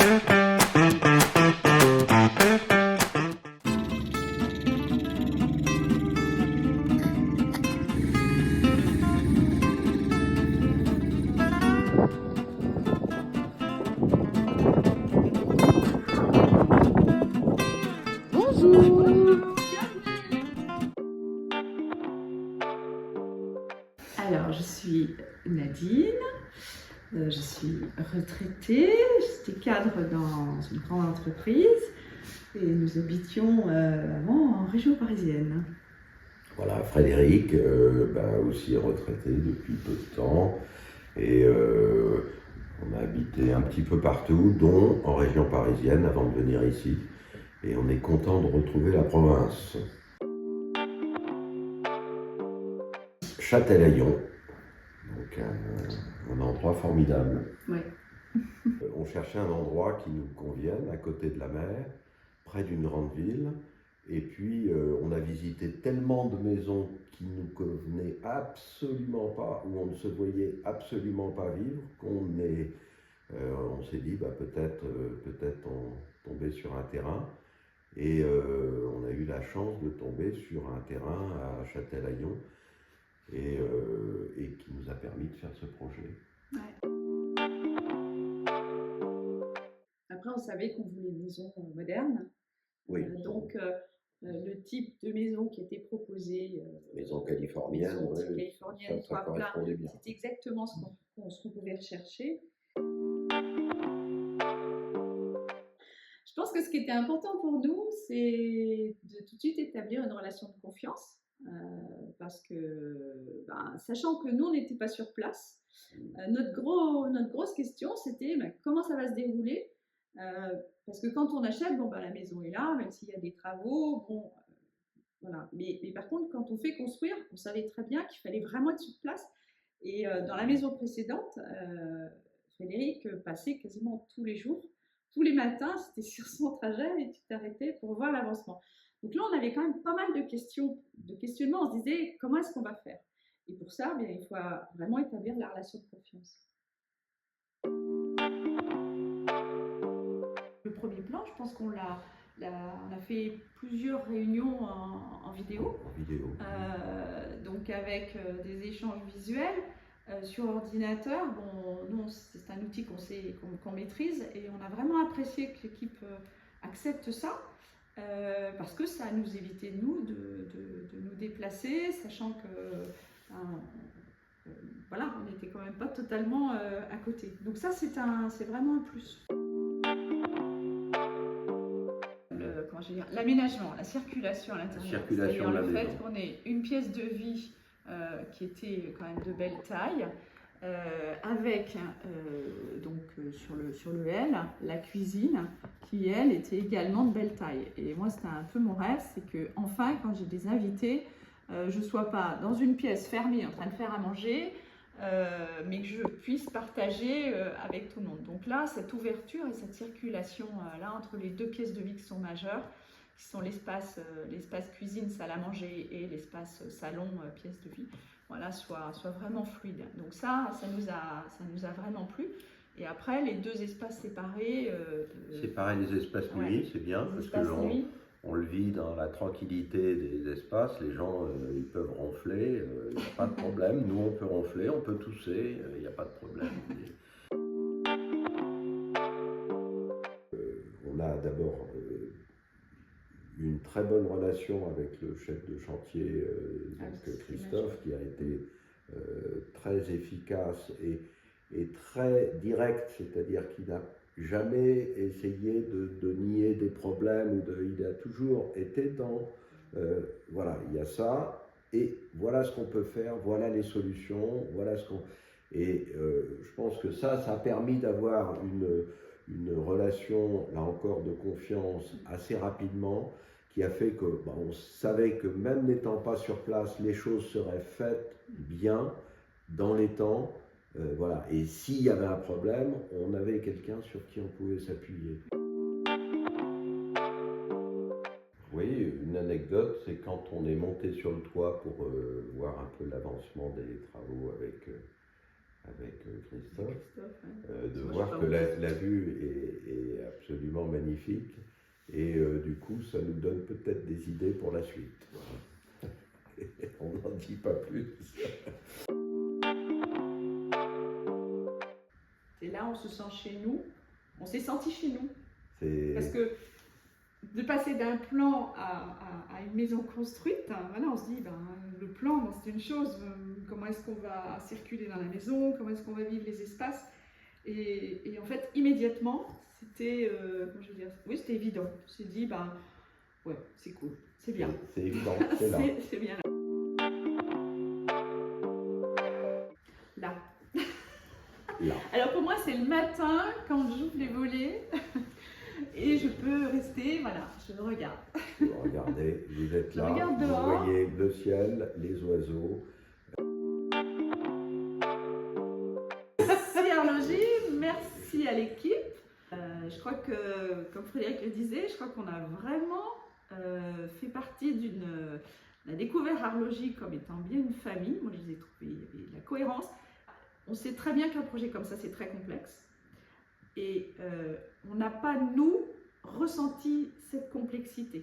Alors, je suis Nadine, je suis retraitée, j'étais cadre dans une grande entreprise et nous habitions avant en région parisienne. Voilà, Frédéric, aussi retraité depuis peu de temps, et on a habité un petit peu partout, dont en région parisienne avant de venir ici, et on est content de retrouver la province. Châtelaillon, donc un endroit formidable. Oui. On cherchait un endroit qui nous convienne, à côté de la mer, près d'une grande ville. Et puis, on a visité tellement de maisons qui ne nous convenaient absolument pas, où on ne se voyait absolument pas vivre, on s'est dit, peut-être tomber sur un terrain. Et on a eu la chance de tomber sur un terrain à Châtelaillon, et qui nous a permis de faire ce projet. Ouais. Après, on savait qu'on voulait une maison moderne. Oui. Le type de maison qui était proposée, maison californienne, californienne, ça correspondait bien. C'était exactement ce qu'on pouvait rechercher. Je pense que ce qui était important pour nous, c'est de tout de suite établir une relation de confiance, parce que, sachant que nous, on n'était pas sur place, notre grosse question, c'était comment ça va se dérouler, parce que quand on achète, la maison est là, même s'il y a des travaux, voilà. Mais par contre, quand on fait construire, on savait très bien qu'il fallait vraiment être sur place. Et dans la maison précédente, Frédéric passait quasiment tous les jours. Tous les matins, c'était sur son trajet et tu t'arrêtais pour voir l'avancement. Donc là, on avait quand même pas mal de questionnements. On se disait, comment est-ce qu'on va faire? Et pour ça, il faut vraiment établir la relation de confiance. Le premier plan, je pense qu'on on a fait plusieurs réunions en vidéo. Donc avec des échanges visuels sur ordinateur. Nous, c'est un outil qu'on maîtrise et on a vraiment apprécié que l'équipe accepte ça, parce que ça nous évitait, nous, de nous déplacer, sachant que on n'était quand même pas totalement à côté. Donc ça, c'est vraiment un plus. L'aménagement, la circulation à l'intérieur, c'est-à-dire le fait qu'on ait une pièce de vie qui était quand même de belle taille, avec sur le L, la cuisine qui, elle, était également de belle taille. Et moi, c'était un peu mon rêve, c'est que enfin, quand j'ai des invités, je ne sois pas dans une pièce fermée en train de faire à manger, mais que je puisse partager avec tout le monde. Donc là, cette ouverture et cette circulation là entre les deux pièces de vie qui sont majeures, qui sont l'espace cuisine, salle à manger, et l'espace salon, pièce de vie, voilà, soit vraiment fluide. Donc ça nous a vraiment plu. Et après, les deux espaces séparés. Séparer les espaces nuits, c'est bien, parce que on le vit dans la tranquillité des espaces. Les gens, ils peuvent ronfler, il n'y a pas de problème. Nous, on peut ronfler, on peut tousser, il n'y a pas de problème. On a d'abord une très bonne relation avec le chef de chantier, Christophe, qui a été très efficace et très direct, c'est-à-dire qu'il n'a jamais essayé de nier des problèmes, il a toujours été dans voilà, il y a ça, et voilà ce qu'on peut faire, voilà les solutions, voilà ce qu'on... Et je pense que ça a permis d'avoir une relation, là encore, de confiance assez rapidement, qui a fait que on savait que même n'étant pas sur place, les choses seraient faites bien, dans les temps. Voilà. Et s'il y avait un problème, on avait quelqu'un sur qui on pouvait s'appuyer. Oui, une anecdote, c'est quand on est monté sur le toit pour voir un peu l'avancement des travaux avec Christophe, de voir que la vue est magnifique. Et du coup, ça nous donne peut-être des idées pour la suite. On n'en dit pas plus. Et là, on se sent chez nous. On s'est senti chez nous. Parce C'est que de passer d'un plan à une maison construite, voilà, on se dit, ben, le plan, bon, c'est une chose. Comment est-ce qu'on va circuler dans la maison? Comment est-ce qu'on va vivre les espaces? Et en fait, immédiatement, c'était, comment je veux dire, oui, c'était évident. On s'est dit, ben, ouais, c'est cool, c'est bien. c'est évident, c'est là. C'est bien là. Là. Là. Alors pour moi, c'est le matin quand j'ouvre les volets et je peux rester, voilà, je regarde. Vous regardez, vous êtes Je là, regarde vous dehors. voyez le ciel, les oiseaux. Merci Arlogie, merci à l'équipe. Je crois que, comme Frédéric le disait, je crois qu'on a vraiment fait partie d'une... On a découvert Arlogie comme étant bien une famille. Moi, je les ai trouvés, il y avait de la cohérence. On sait très bien qu'un projet comme ça, c'est très complexe. Et on n'a pas, nous, ressenti cette complexité.